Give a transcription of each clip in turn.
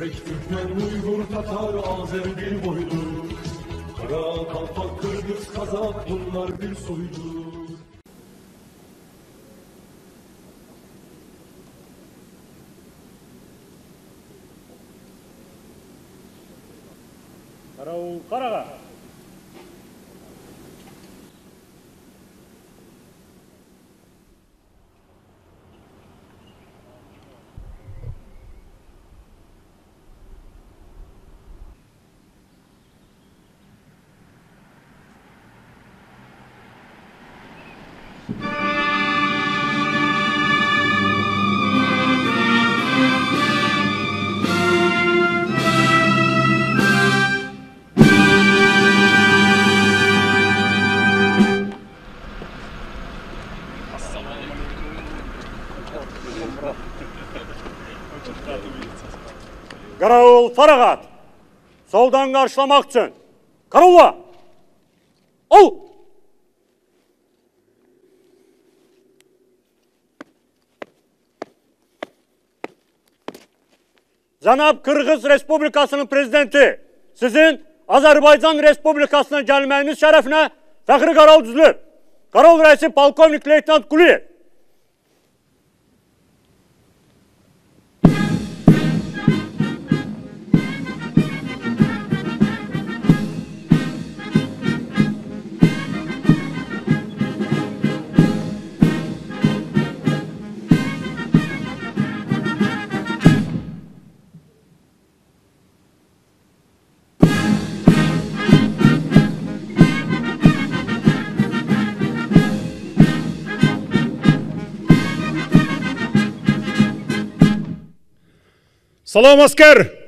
Özbek, Türkmen, Uygur, Tatar, Azer bir boydur. Kara, Kalpak, Kırgız, Kazak bunlar bir soydur. Карауыл, қараға! Карауыл, Фарағат! Солдан қаршыламақ үшін. Қараула! Ол! Жанап Кыргыз Республикасының президенті, sizin Azerbaycan Respublikasına gelmeniz şerefine fəxri qaral düzülür. Qaral rəisi polkovnik leytenant Quliyev. Salam asker!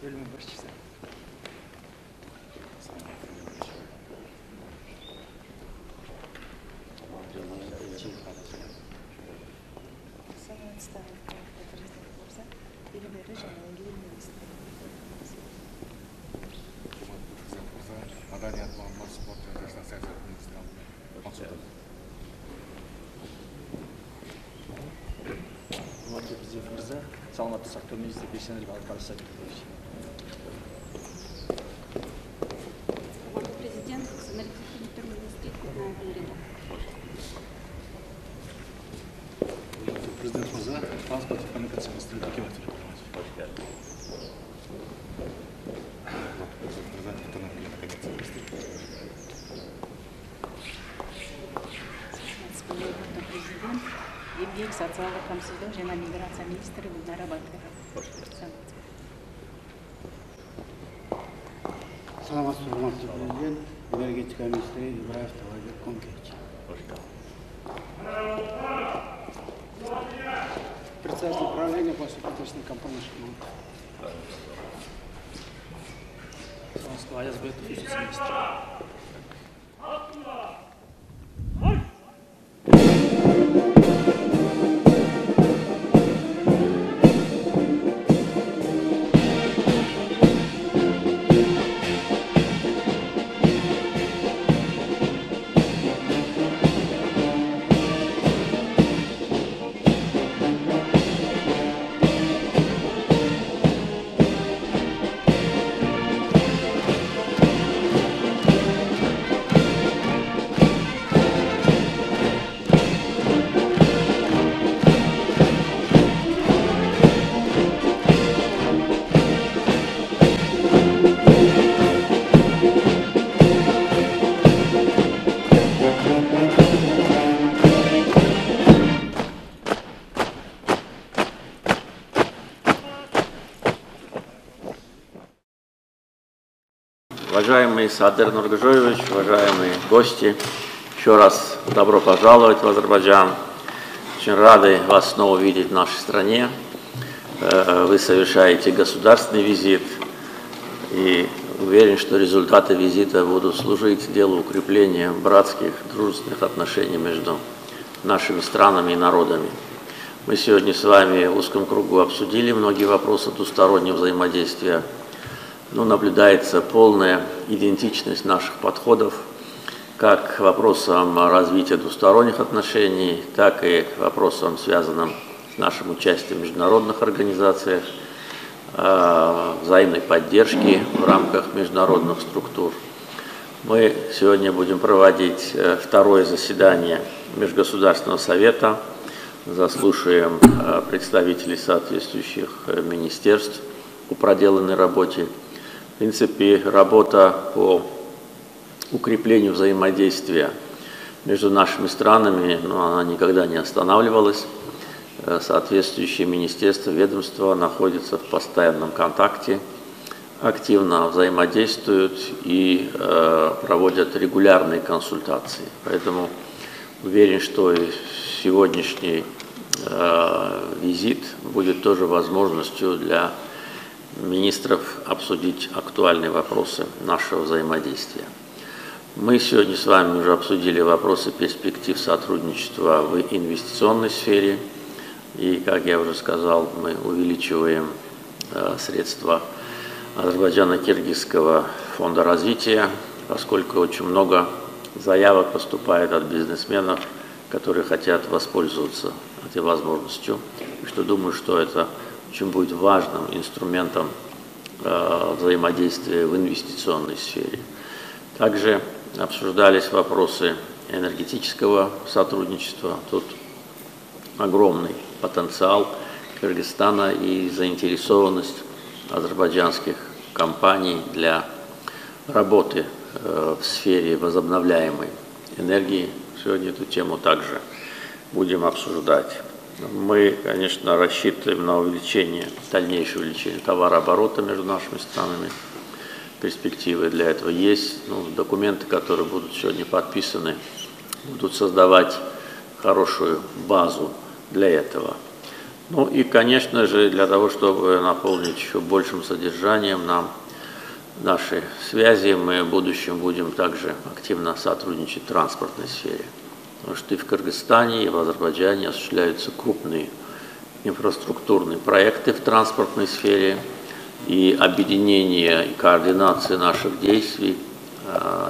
Президент мырза, саламатты сактоо министри Бейсенбек Алкалисович. Президент, энергетика министрі Курнайберді. Президент мырза, транспорт и коммуникация министрі Кеватер. Президент, еңбек социалдық қамсыздық және миграция министрі Гүлнара Батырова. Саламатсыз, урматтуу президент, энергетика министри Ибраев Табайбек Конкевич. Председатель управления государственной компании «Шкмут». Саламатсыз, Аязбеков, вице-министр. Уважаемый Садыр Нургажоевич, уважаемые гости, еще раз добро пожаловать в Азербайджан. Очень рады вас снова видеть в нашей стране. Вы совершаете государственный визит и уверен, что результаты визита будут служить делу укрепления братских, дружественных отношений между нашими странами и народами. Мы сегодня с вами в узком кругу обсудили многие вопросы двустороннего взаимодействия. Наблюдается полная идентичность наших подходов как к вопросам развития двусторонних отношений, так и к вопросам, связанным с нашим участием в международных организациях, взаимной поддержки в рамках международных структур. Мы сегодня будем проводить второе заседание Межгосударственного совета, заслушаем представителей соответствующих министерств по проделанной работе. В принципе, работа по укреплению взаимодействия между нашими странами, она никогда не останавливалась. Соответствующие министерства, ведомства находятся в постоянном контакте, активно взаимодействуют и проводят регулярные консультации. Поэтому уверен, что сегодняшний визит будет тоже возможностью для министров обсудить актуальные вопросы нашего взаимодействия. Мы сегодня с вами уже обсудили вопросы перспектив сотрудничества в инвестиционной сфере. И, как я уже сказал, мы увеличиваем средства Азербайджано-Киргизского фонда развития, поскольку очень много заявок поступает от бизнесменов, которые хотят воспользоваться этой возможностью. И что думаю, что это очень будет важным инструментом взаимодействия в инвестиционной сфере. Также обсуждались вопросы энергетического сотрудничества. Тут огромный потенциал Кыргызстана и заинтересованность азербайджанских компаний для работы в сфере возобновляемой энергии. Сегодня эту тему также будем обсуждать. Мы, конечно, рассчитываем на дальнейшее увеличение товарооборота между нашими странами. Перспективы для этого есть. Документы, которые будут сегодня подписаны, будут создавать хорошую базу для этого. Ну и, конечно же, для того, чтобы наполнить еще большим содержанием наши связи, мы в будущем будем также активно сотрудничать в транспортной сфере. Потому что и в Кыргызстане, и в Азербайджане осуществляются крупные инфраструктурные проекты в транспортной сфере, и объединение и координация наших действий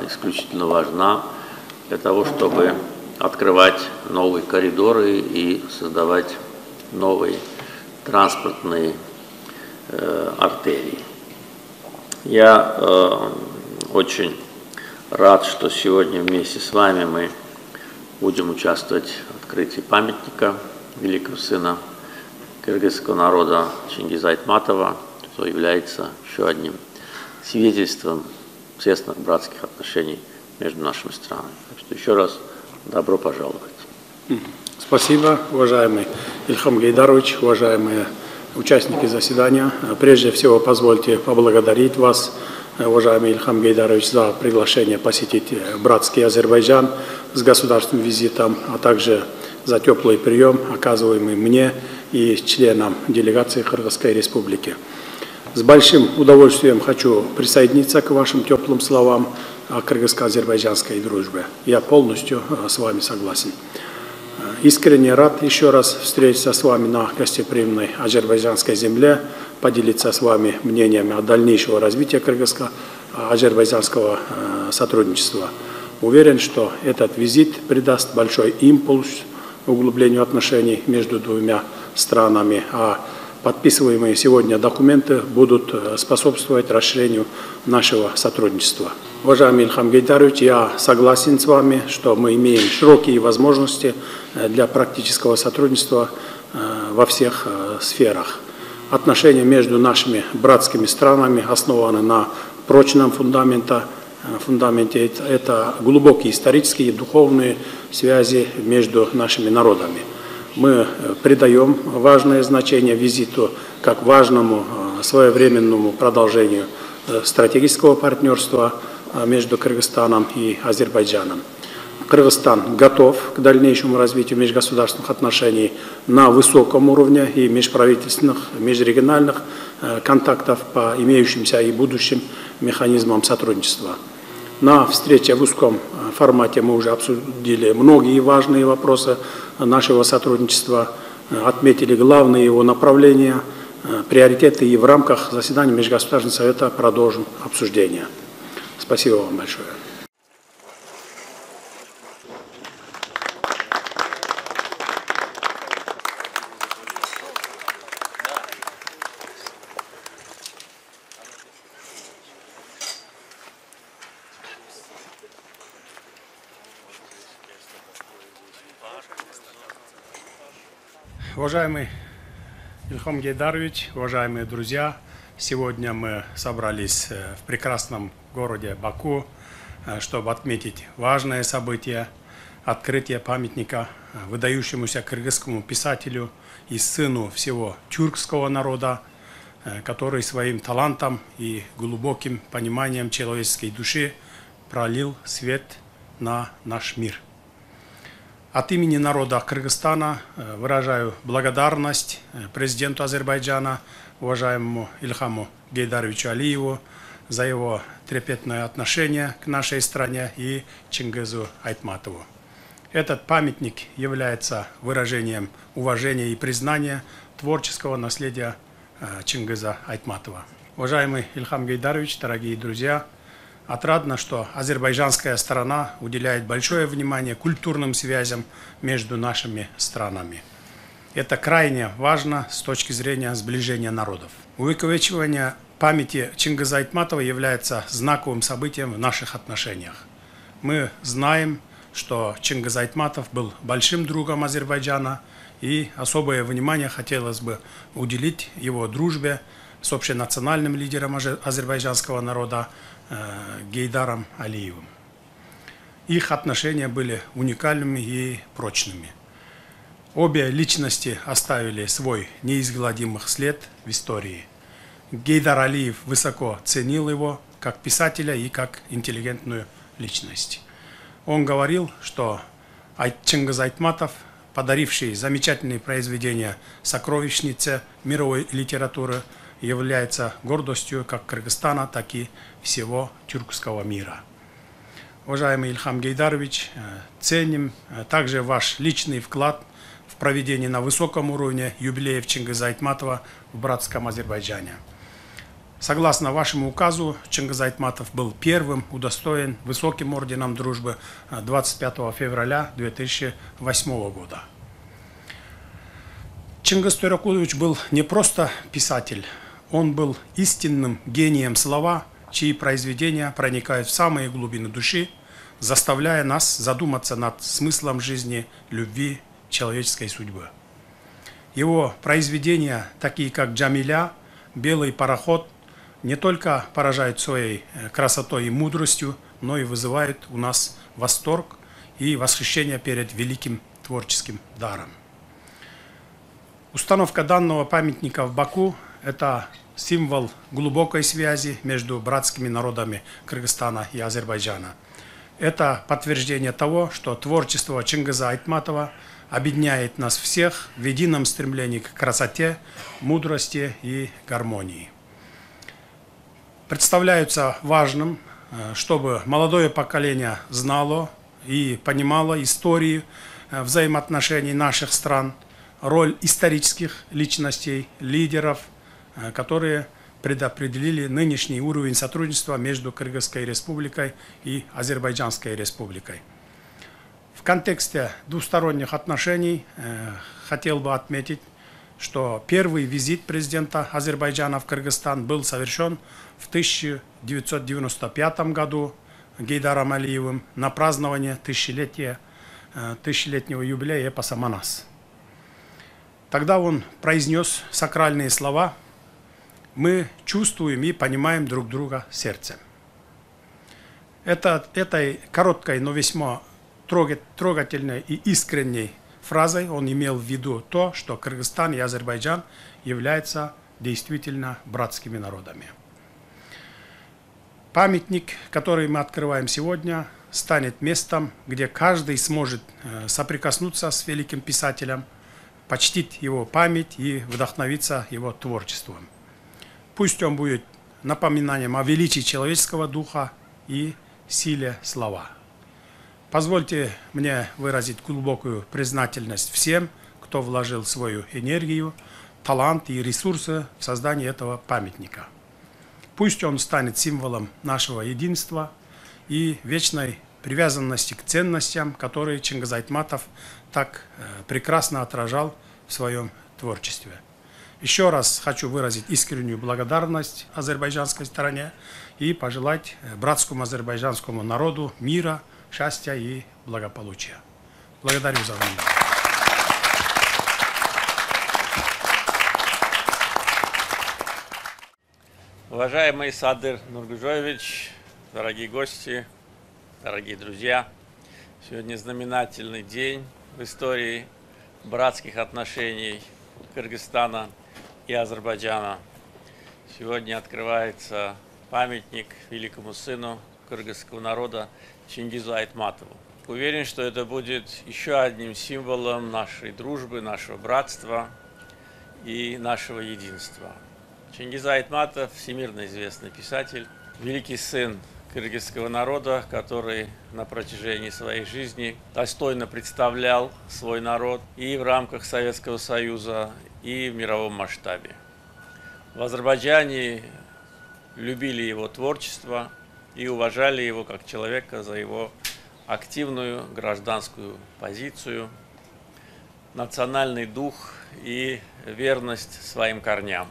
исключительно важна для того, чтобы открывать новые коридоры и создавать новые транспортные артерии. Я очень рад, что сегодня вместе с вами мы будем участвовать в открытии памятника великого сына кыргызского народа Чингиза Айтматова, что является еще одним свидетельством тесных братских отношений между нашими странами. Так что еще раз добро пожаловать. Спасибо, уважаемый Ильхам Гейдарович, уважаемые участники заседания. Прежде всего, позвольте поблагодарить вас, уважаемый Ильхам Гейдарович, за приглашение посетить братский Азербайджан с государственным визитом, а также за теплый прием, оказываемый мне и членам делегации Кыргызской Республики. С большим удовольствием хочу присоединиться к вашим теплым словам о кыргызско-азербайджанской дружбе. Я полностью с вами согласен. Искренне рад еще раз встретиться с вами на гостеприимной азербайджанской земле, поделиться с вами мнениями о дальнейшем развитии кыргызско-азербайджанского сотрудничества. Уверен, что этот визит придаст большой импульс углублению отношений между двумя странами, а подписываемые сегодня документы будут способствовать расширению нашего сотрудничества. Уважаемый Ильхам Гейдарович, я согласен с вами, что мы имеем широкие возможности для практического сотрудничества во всех сферах. Отношения между нашими братскими странами основаны на прочном фундаменте. Это глубокие исторические и духовные связи между нашими народами. Мы придаем важное значение визиту как важному своевременному продолжению стратегического партнерства между Кыргызстаном и Азербайджаном. Кыргызстан готов к дальнейшему развитию межгосударственных отношений на высоком уровне и межправительственных, межрегиональных контактов по имеющимся и будущим механизмам сотрудничества. На встрече в узком формате мы уже обсудили многие важные вопросы нашего сотрудничества, отметили главные его направления, приоритеты, и в рамках заседания Межгосударственного совета продолжим обсуждение. Спасибо вам большое. Уважаемый Ильхам Гейдарович, уважаемые друзья, сегодня мы собрались в прекрасном городе Баку, чтобы отметить важное событие – открытие памятника выдающемуся кыргызскому писателю и сыну всего тюркского народа, который своим талантом и глубоким пониманием человеческой души пролил свет на наш мир. От имени народа Кыргызстана выражаю благодарность президенту Азербайджана, уважаемому Ильхаму Гейдаровичу Алиеву, за его трепетное отношение к нашей стране и Чингизу Айтматову. Этот памятник является выражением уважения и признания творческого наследия Чингиза Айтматова. Уважаемый Ильхам Гейдарович, дорогие друзья, отрадно, что азербайджанская сторона уделяет большое внимание культурным связям между нашими странами. Это крайне важно с точки зрения сближения народов. Увековечивание памяти Чингиза Айтматова является знаковым событием в наших отношениях. Мы знаем, что Чингиз Айтматов был большим другом Азербайджана, и особое внимание хотелось бы уделить его дружбе с общенациональным лидером азербайджанского народа Гейдаром Алиевым. Их отношения были уникальными и прочными. Обе личности оставили свой неизгладимый след в истории. Гейдар Алиев высоко ценил его как писателя и как интеллигентную личность. Он говорил, что Чингиз Айтматов подаривший замечательные произведения сокровищницы мировой литературы, является гордостью как Кыргызстана, так и всего тюркского мира. Уважаемый Ильхам Гейдарович, ценим также ваш личный вклад в проведение на высоком уровне юбилеев Чингиза Айтматова в братском Азербайджане. Согласно вашему указу, Чингиз Айтматов был первым удостоен высоким орденом дружбы 25 февраля 2008 года. Чингиз Тойракулович был не просто писатель, он был истинным гением слова, чьи произведения проникают в самые глубины души, заставляя нас задуматься над смыслом жизни, любви, человеческой судьбы. Его произведения, такие как «Джамиля», «Белый пароход», не только поражают своей красотой и мудростью, но и вызывают у нас восторг и восхищение перед великим творческим даром. Установка данного памятника в Баку – это символ глубокой связи между братскими народами Кыргызстана и Азербайджана. Это подтверждение того, что творчество Чингиза Айтматова объединяет нас всех в едином стремлении к красоте, мудрости и гармонии. Представляется важным, чтобы молодое поколение знало и понимало истории взаимоотношений наших стран, роль исторических личностей, лидеров, которые предопределили нынешний уровень сотрудничества между Кыргызской республикой и Азербайджанской республикой. В контексте двусторонних отношений хотел бы отметить, что первый визит президента Азербайджана в Кыргызстан был совершен в 1995 году Гейдаром Алиевым на празднование тысячелетнего юбилея эпоса «Манас». Тогда он произнес сакральные слова: «Мы чувствуем и понимаем друг друга сердцем». Этой короткой, но весьма трогательной и искренней фразой он имел в виду то, что Кыргызстан и Азербайджан являются действительно братскими народами. Памятник, который мы открываем сегодня, станет местом, где каждый сможет соприкоснуться с великим писателем, почтить его память и вдохновиться его творчеством. Пусть он будет напоминанием о величии человеческого духа и силе слова. Позвольте мне выразить глубокую признательность всем, кто вложил свою энергию, талант и ресурсы в создание этого памятника. Пусть он станет символом нашего единства и вечной привязанности к ценностям, которые Чингиз Айтматов так прекрасно отражал в своем творчестве. Еще раз хочу выразить искреннюю благодарность азербайджанской стороне и пожелать братскому азербайджанскому народу мира, счастья и благополучия. Благодарю за внимание. Уважаемый Садыр Нургужоевич, дорогие гости, дорогие друзья, сегодня знаменательный день в истории братских отношений Кыргызстана и Азербайджана. Сегодня открывается памятник великому сыну кыргызского народа Чингизу Айтматову. Уверен, что это будет еще одним символом нашей дружбы, нашего братства и нашего единства. Чингиз Айтматов – всемирно известный писатель, великий сын кыргызского народа, который на протяжении своей жизни достойно представлял свой народ и в рамках Советского Союза, и в мировом масштабе. В Азербайджане любили его творчество и уважали его как человека за его активную гражданскую позицию, национальный дух и верность своим корням.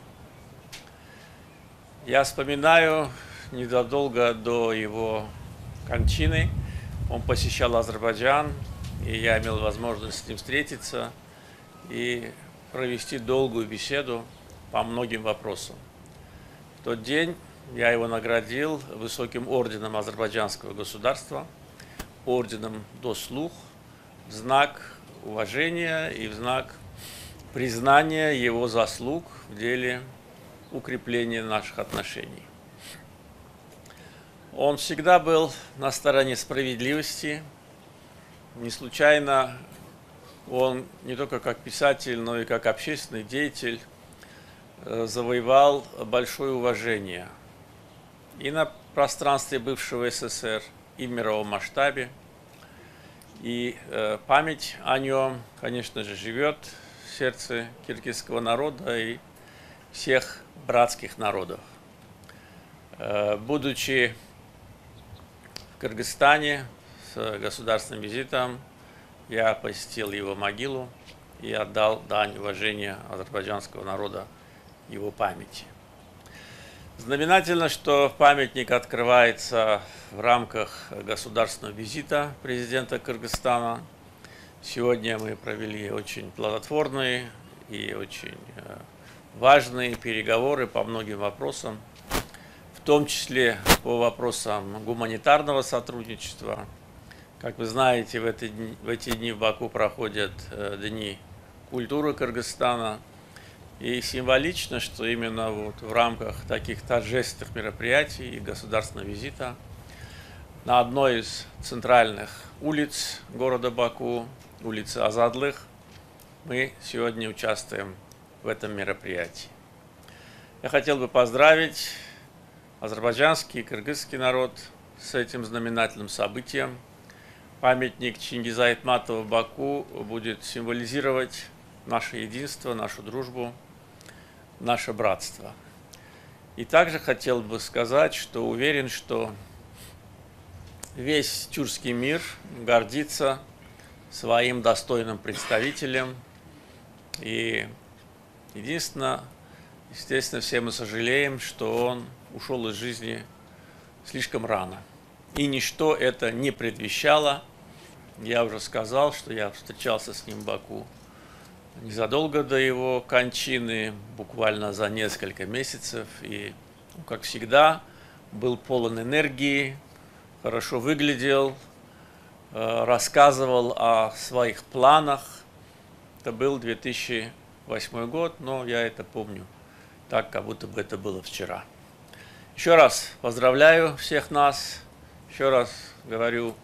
Я вспоминаю, незадолго до его кончины он посещал Азербайджан, и я имел возможность с ним встретиться и провести долгую беседу по многим вопросам. В тот день я его наградил высоким орденом азербайджанского государства, орденом Дослух, в знак уважения и в знак признания его заслуг в деле укрепления наших отношений. Он всегда был на стороне справедливости. Не случайно он не только как писатель, но и как общественный деятель завоевал большое уважение и на пространстве бывшего СССР, и в мировом масштабе. И память о нем, конечно же, живет в сердце киргизского народа и всех братских народов. Будучи в Кыргызстане с государственным визитом, я посетил его могилу и отдал дань уважения азербайджанского народа его памяти. Знаменательно, что памятник открывается в рамках государственного визита президента Кыргызстана. Сегодня мы провели очень плодотворные и очень важные переговоры по многим вопросам, в том числе по вопросам гуманитарного сотрудничества. Как вы знаете, в эти дни в Баку проходят Дни культуры Кыргызстана. И символично, что именно вот в рамках таких торжественных мероприятий и государственного визита на одной из центральных улиц города Баку, улице Азадлых, мы сегодня участвуем в этом мероприятии. Я хотел бы поздравить азербайджанский и кыргызский народ с этим знаменательным событием. Памятник Чингиза Айтматова в Баку будет символизировать наше единство, нашу дружбу, наше братство. И также хотел бы сказать, что уверен, что весь тюркский мир гордится своим достойным представителем. И единственное, естественно, все мы сожалеем, что он ушел из жизни слишком рано. И ничто это не предвещало. Я уже сказал, что я встречался с ним в Баку незадолго до его кончины, буквально за несколько месяцев. И, как всегда, был полон энергии, хорошо выглядел, рассказывал о своих планах. Это был 2008 год, но я это помню так, как будто бы это было вчера. Еще раз поздравляю всех нас. Еще раз говорю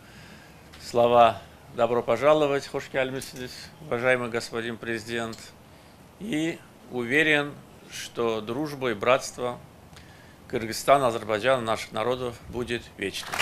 слова «Добро пожаловать, хош келдиңиз, уважаемый господин президент». И уверен, что дружба и братство Кыргызстана, Азербайджана, наших народов будет вечным.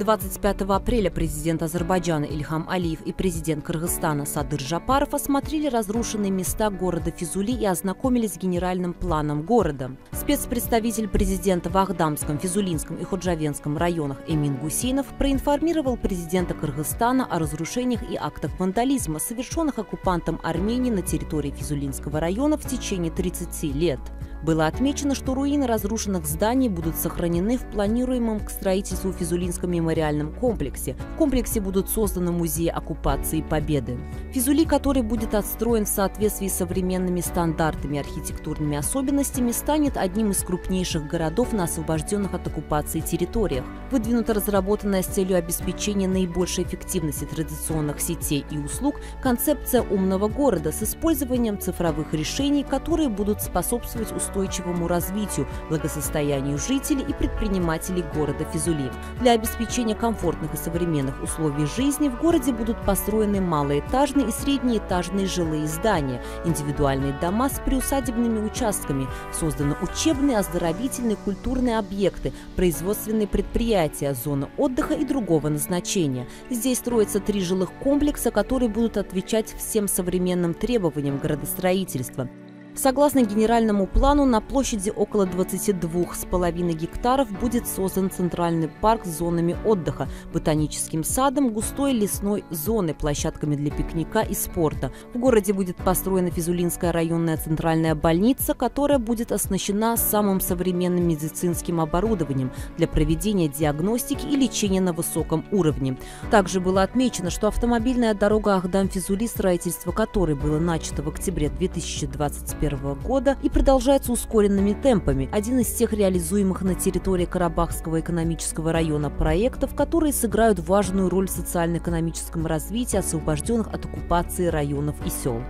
25 апреля президент Азербайджана Ильхам Алиев и президент Кыргызстана Садыр Жапаров осмотрели разрушенные места города Физули и ознакомились с генеральным планом города. Спецпредставитель президента в Ахдамском, Физулинском и Ходжавенском районах Эмин Гусейнов проинформировал президента Кыргызстана о разрушениях и актах вандализма, совершенных оккупантом Армении на территории Физулинского района в течение 30 лет. Было отмечено, что руины разрушенных зданий будут сохранены в планируемом к строительству Физулинском мемориальном комплексе. В комплексе будут созданы музеи оккупации и победы. Физули, который будет отстроен в соответствии с современными стандартами и архитектурными особенностями, станет одним из крупнейших городов на освобожденных от оккупации территориях. Выдвинута разработанная с целью обеспечения наибольшей эффективности традиционных сетей и услуг концепция умного города с использованием цифровых решений, которые будут способствовать устойчивому развитию, благосостоянию жителей и предпринимателей города Физули. Для обеспечения комфортных и современных условий жизни в городе будут построены малоэтажные и среднеэтажные жилые здания, индивидуальные дома с приусадебными участками, созданы учебные, оздоровительные, культурные объекты, производственные предприятия, зоны отдыха и другого назначения. Здесь строятся 3 жилых комплекса, которые будут отвечать всем современным требованиям градостроительства. Согласно генеральному плану, на площади около 22,5 гектаров будет создан центральный парк с зонами отдыха, ботаническим садом, густой лесной зоной, площадками для пикника и спорта. В городе будет построена Физулинская районная центральная больница, которая будет оснащена самым современным медицинским оборудованием для проведения диагностики и лечения на высоком уровне. Также было отмечено, что автомобильная дорога Ахдам-Физули, строительство которой было начато в октябре 2021 года и продолжается ускоренными темпами. Один из тех реализуемых на территории Карабахского экономического района проектов, которые сыграют важную роль в социально-экономическом развитии освобожденных от оккупации районов и сел.